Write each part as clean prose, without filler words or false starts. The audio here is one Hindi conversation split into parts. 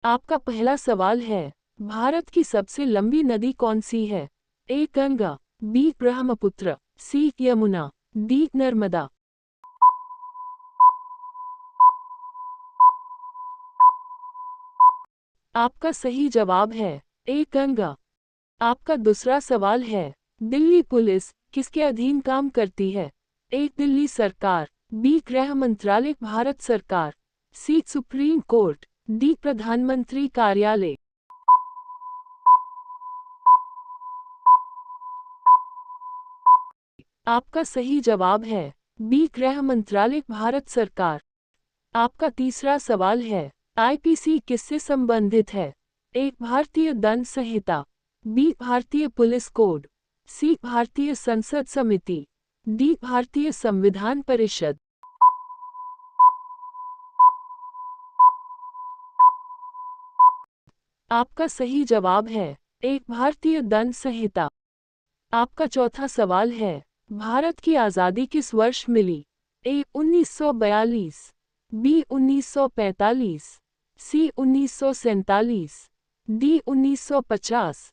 आपका पहला सवाल है, भारत की सबसे लंबी नदी कौन सी है? ए गंगा, बी ब्रह्मपुत्र, सी यमुना, डी नर्मदा। आपका सही जवाब है ए गंगा। आपका दूसरा सवाल है, दिल्ली पुलिस किसके अधीन काम करती है? ए दिल्ली सरकार, बी गृह मंत्रालय भारत सरकार, सी सुप्रीम कोर्ट, डी प्रधानमंत्री कार्यालय। आपका सही जवाब है बी गृह मंत्रालय भारत सरकार। आपका तीसरा सवाल है, आईपीसी किससे संबंधित है? ए भारतीय दंड संहिता, बी भारतीय पुलिस कोड, सी भारतीय संसद समिति, डी भारतीय संविधान परिषद। आपका सही जवाब है ए भारतीय दंड संहिता। आपका चौथा सवाल है, भारत की आज़ादी किस वर्ष मिली? ए 1942, बी 1945, सी 1947, डी 1950।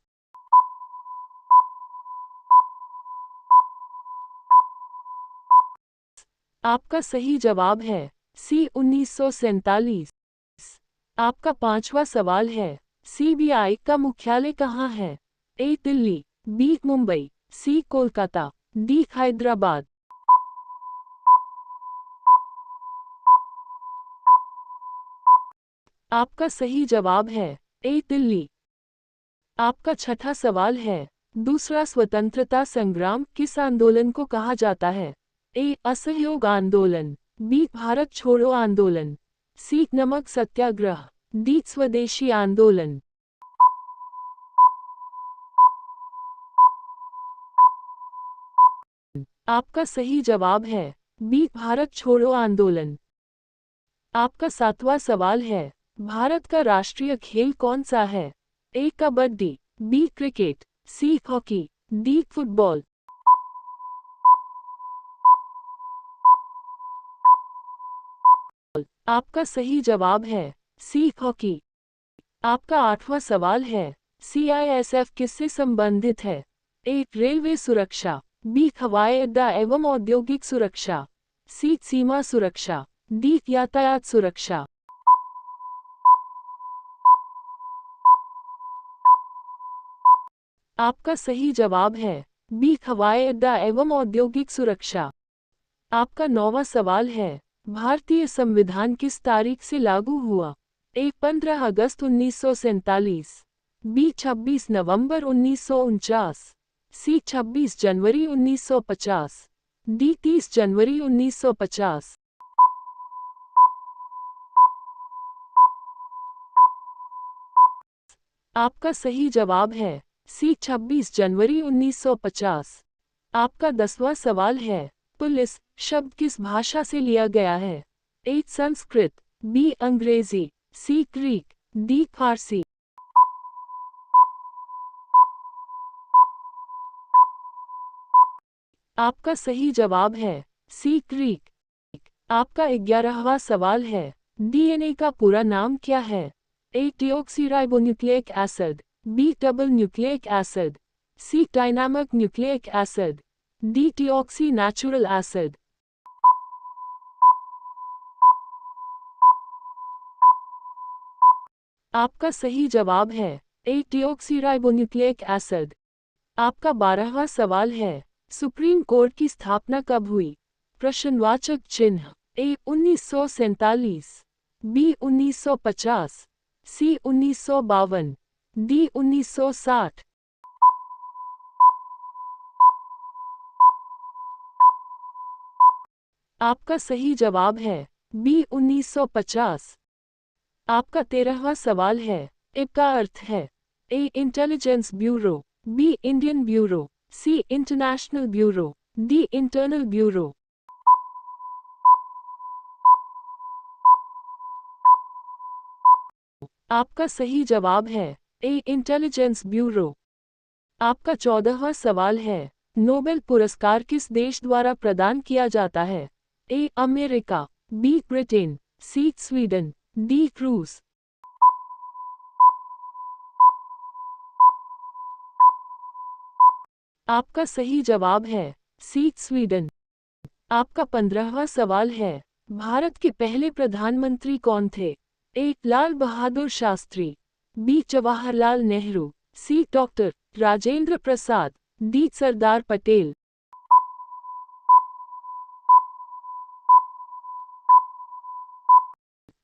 आपका सही जवाब है सी 1947। आपका पांचवा सवाल है, सीबीआई का मुख्यालय कहाँ है? ए दिल्ली, बी मुंबई, सी कोलकाता, डी हैदराबाद। आपका सही जवाब है ए दिल्ली। आपका छठा सवाल है, दूसरा स्वतंत्रता संग्राम किस आंदोलन को कहा जाता है? ए असहयोग आंदोलन, बी भारत छोड़ो आंदोलन, सी नमक सत्याग्रह, डी स्वदेशी आंदोलन। आपका सही जवाब है बी भारत छोड़ो आंदोलन। आपका सातवां सवाल है, भारत का राष्ट्रीय खेल कौन सा है? A kabaddi, B cricket, C hockey, D football. आपका सही जवाब है सी हॉकी। आपका आठवां सवाल है, सीआईएसएफ किससे संबंधित है? ए रेलवे सुरक्षा, बी हवाई अड्डा एवं औद्योगिक सुरक्षा, सी सीमा सुरक्षा, डी यातायात सुरक्षा। आपका सही जवाब है बी हवाई अड्डा एवं औद्योगिक सुरक्षा। आपका नौवां सवाल है, भारतीय संविधान किस तारीख से लागू हुआ? ए 15 अगस्त 1947, बी 26 नवंबर 1949, सी 26 जनवरी 1950, डी 30 जनवरी 1950। आपका सही जवाब है सी 26 जनवरी 1950। आपका 10वां सवाल है, पुलिस शब्द किस भाषा से लिया गया है? ए संस्कृत, बी अंग्रेजी, सी ग्रीक, डी फारसी। आपका सही जवाब है सी ग्रीक। आपका 11वां सवाल है, डीएनए का पूरा नाम क्या है? A deoxyribonucleic acid, B double nucleic acid, C dynamic nucleic acid, D deoxy natural acid. आपका सही जवाब है ए डिऑक्सीराइबोन्यूक्लिक एसिड। आपका 12वां सवाल है, सुप्रीम कोर्ट की स्थापना कब हुई? प्रश्नवाचक चिन्ह, ए 1947, बी 1950, सी 1952, डी 1960। आपका सही जवाब है बी 1950। आपका 13वां सवाल है, इब का अर्थ है? A intelligence bureau, B Indian bureau, C international bureau, D internal bureau. आपका सही जवाब है ए इंटेलिजेंस ब्यूरो। आपका 14वां सवाल है, नोबेल पुरस्कार किस देश द्वारा प्रदान किया जाता है? A America, B Britain, C Sweden, D रूस। आपका सही जवाब है सी स्वीडन। आपका 15वां सवाल है, भारत के पहले प्रधानमंत्री कौन थे? ए लाल बहादुर शास्त्री, बी जवाहरलाल नेहरू, सी डॉक्टर राजेंद्र प्रसाद, डी सरदार पटेल।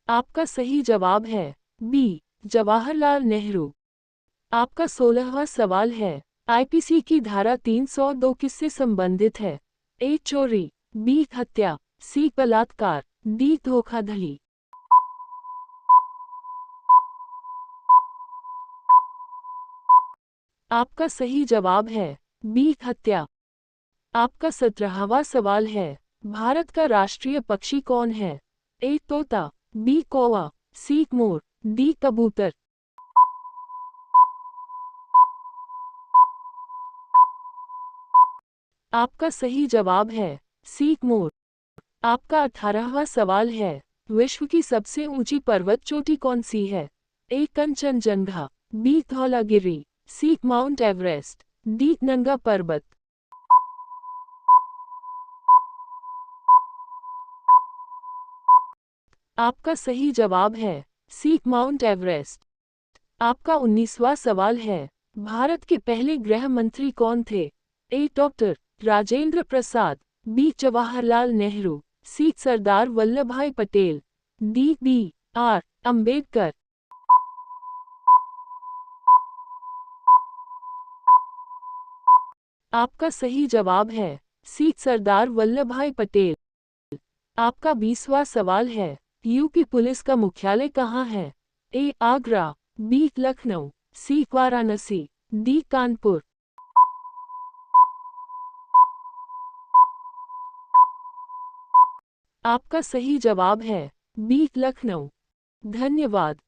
आपका सही जवाब है बी जवाहरलाल नेहरू। आपका 16वां सवाल है, आईपीसी की धारा 302 किससे संबंधित है? ए चोरी, बी हत्या, सी बलात्कार, डी धोखाधड़ी। आपका सही जवाब है बी हत्या। आपका 17वां सवाल है, भारत का राष्ट्रीय पक्षी कौन है? ए तोता, बी कौवा, सी मोर, डी कबूतर। आपका सही जवाब है सी मोर। आपका 18वां सवाल है, विश्व की सबसे ऊंची पर्वत चोटी कौन सी है? ए कंचनजंगा, बी धौलागिरी, सी माउंट एवरेस्ट, डी नंगा पर्वत। आपका सही जवाब है सी माउंट एवरेस्ट। आपका 19वां सवाल है, भारत के पहले गृह मंत्री कौन थे? A doctor Rajendra Prasad, B Jawaharlal Nehru, C Sardar Vallabhbhai Patel, D B R Ambedkar. आपका सही जवाब है सी सरदार वल्लभभाई पटेल। आपका 20वां सवाल है, यूपी पुलिस का मुख्यालय कहाँ है? ए आगरा, बी लखनऊ, सी वाराणसी, डी कानपुर। आपका सही जवाब है बी लखनऊ। धन्यवाद।